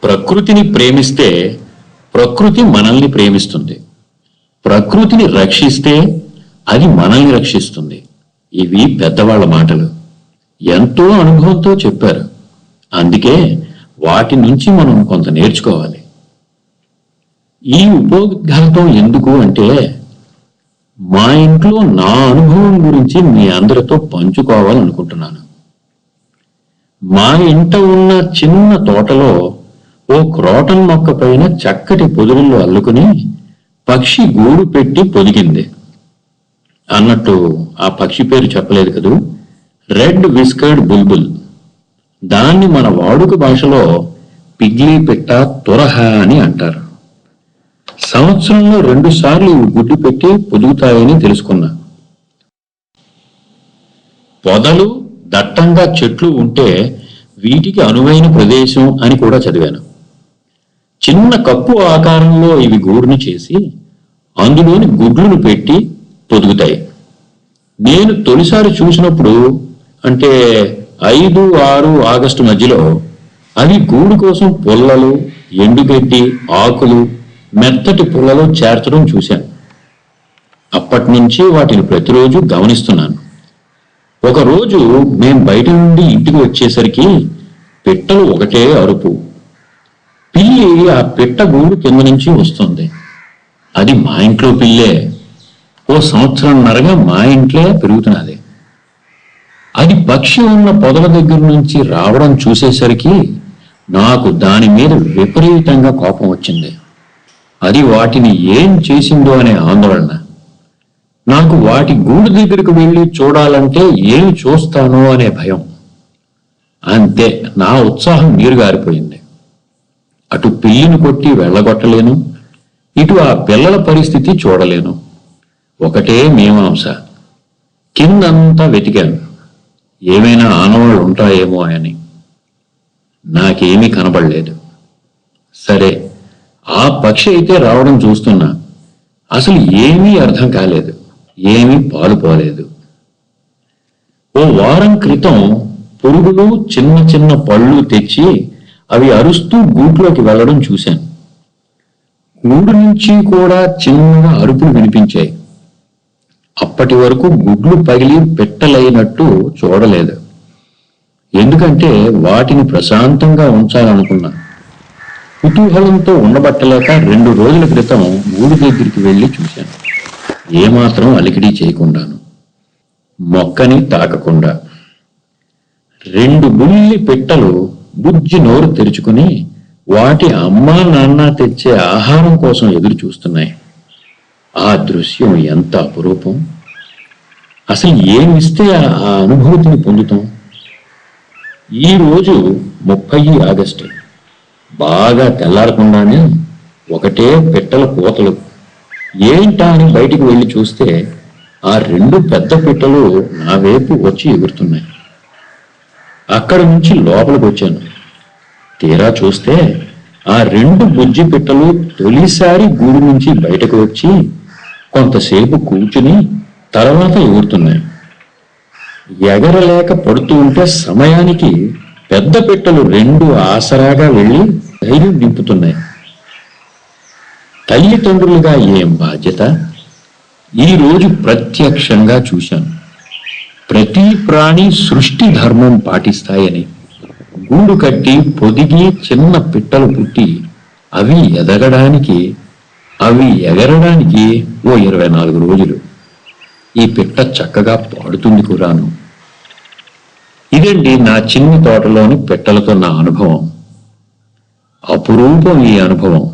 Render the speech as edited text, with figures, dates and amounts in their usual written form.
ప్రకృతిని ప్రేమిస్తే ప్రకృతి మనల్ని ప్రేమిస్తుంది. ప్రకృతిని రక్షిస్తే అది మనల్ని రక్షిస్తుంది. ఇవి పెద్దవాళ్ల మాటలు. ఎంతో అనుభవంతో చెప్పారు. అందుకే వాటి నుంచి మనం కొంత నేర్చుకోవాలి. ఈ ఉపోద్ఘాతం ఎందుకు అంటే, మా ఇంట్లో నా అనుభవం గురించి మీ అందరితో పంచుకోవాలనుకుంటున్నాను. మా ఇంట ఉన్న చిన్న తోటలో ఓ క్రోటన్ మొక్క పైన చక్కటి పొదురులు అల్లుకుని పక్షి గూడు పెట్టి పొదిగింది. అన్నట్టు ఆ పక్షి పేరు చెప్పలేదు కదూ, రెడ్ విస్కర్డ్ బుల్బుల్. దాన్ని మన వాడుక భాషలో పిగ్లీ పిట్ట, తురహ అని అంటారు. సంవత్సరంలో 2 సార్లు గుడ్డు పెట్టి పొదుగుతాయని తెలుసుకున్నా. పొదలు, దట్టంగా చెట్లు ఉంటే వీటికి అనువైన ప్రదేశం అని కూడా చదివాను. చిన్న కప్పు ఆకారంలో ఇవి గూడును చేసి అందులోని గుడ్లను పెట్టి పొదుగుతాయి. నేను తొలిసారి చూసినప్పుడు, అంటే 5-6 ఆగస్టు మధ్యలో, అవి గూడు కోసం పుల్లలు, ఎండుగడ్డి, ఆకులు, మెత్తటి పుల్లలో చేర్చడం చూశాను. అప్పటి నుంచి వాటిని ప్రతిరోజు గమనిస్తున్నాను. ఒకరోజు మేం బయట నుండి ఇంటికి వచ్చేసరికి పిట్టలు ఒకటే అరుపు. పిల్లి ఆ పిట్ట గూడు కింద నుంచి వస్తుంది. అది మా ఇంట్లో పిల్లే. ఓ సంవత్సరంన్నరగా మా ఇంట్లో పెరుగుతున్నది. అది పక్షి ఉన్న పొదల దగ్గర నుంచి రావడం చూసేసరికి నాకు దాని మీద విపరీతంగా కోపం వచ్చింది. అది వాటిని ఏం చేసిందో అనే ఆందోళన. నాకు వాటి గూడు దగ్గరకు వెళ్ళి చూడాలంటే ఏం చూస్తానో అనే భయం. అంతే, నా ఉత్సాహం నీరుగారిపోయింది. అటు పిల్లిని కొట్టి వెళ్ళగొట్టలేను, ఇటు ఆ పిల్లల పరిస్థితి చూడలేను. ఒకటే మీమాంస. కిందంతా వెతికాను, ఏమైనా ఆనవాళ్ళు ఉంటాయేమో అని. నాకేమీ కనబడలేదు. సరే, ఆ పక్షి అయితే రావడం చూస్తున్నా. అసలు ఏమీ అర్థం కాలేదు, ఏమీ పాలుపోలేదు. ఓ వారం క్రితం పురుగులు చిన్న చిన్న పళ్ళు తెచ్చి అవి అరుస్తూ గూట్లోకి వెళ్లడం చూశాను. గూడు నుంచి కూడా చిన్నగా అరుపులు వినిపించాయి. అప్పటి వరకు గుడ్లు పగిలి పెట్టలైనట్టు చూడలేదు. ఎందుకంటే వాటిని ప్రశాంతంగా ఉంచాలనుకున్నా. కుతూహలంతో ఉండబట్టలేక 2 రోజుల క్రితం గూడు దగ్గరికి వెళ్ళి చూశాను. ఏమాత్రం అలికిడి చేయకుండాను, మొక్కని తాకకుండా. 2 బుల్లి పిట్టలు బుజ్జి నోరు తెరుచుకుని వాటి అమ్మా నాన్న తెచ్చే ఆహారం కోసం ఎదురు చూస్తున్నాయి. ఆ దృశ్యం ఎంత అపురూపం! అసలు ఏమిస్తే ఆ అనుభూతిని పొందుతాం? ఈరోజు 30 ఆగస్టు. బాగా తెల్లారకుండానే ఒకటే పిట్టల కూతలు. ఏంటా అని బయటికి వెళ్ళి చూస్తే ఆ 2 పెద్ద పిట్టలు నా వైపు వచ్చి ఎగురుతున్నాయి. అక్కడి నుంచి లోపలికి వచ్చాను. తీరా చూస్తే ఆ 2 బుజ్జి పిట్టలు తొలిసారి గూడు నుంచి బయటకు వచ్చి కొంతసేపు కూర్చుని తర్వాత ఎగురుతున్నాయి. ఎగరలేక పడుతూ ఉంటే సమయానికి పెద్ద పిట్టలు 2 ఆసరాగా వెళ్ళి ధైర్యం నింపుతున్నాయి. తల్లిదండ్రులుగా ఏం బాధ్యత! ఈరోజు ప్రత్యక్షంగా చూశాను. ప్రతి ప్రాణి సృష్టి ధర్మం పాటిస్తాయని. గూడు కట్టి పొదిగి చిన్న పిట్టలు పుట్టి అవి ఎగరడానికి ఓ 24 రోజులు. ఈ పిట్ట చక్కగా పాడుతుంది కూడాను. ఇదండి నా చిన్ని తోటలోని పిట్టలతో నా అనుభవం. అపురూపం ఈ అనుభవం.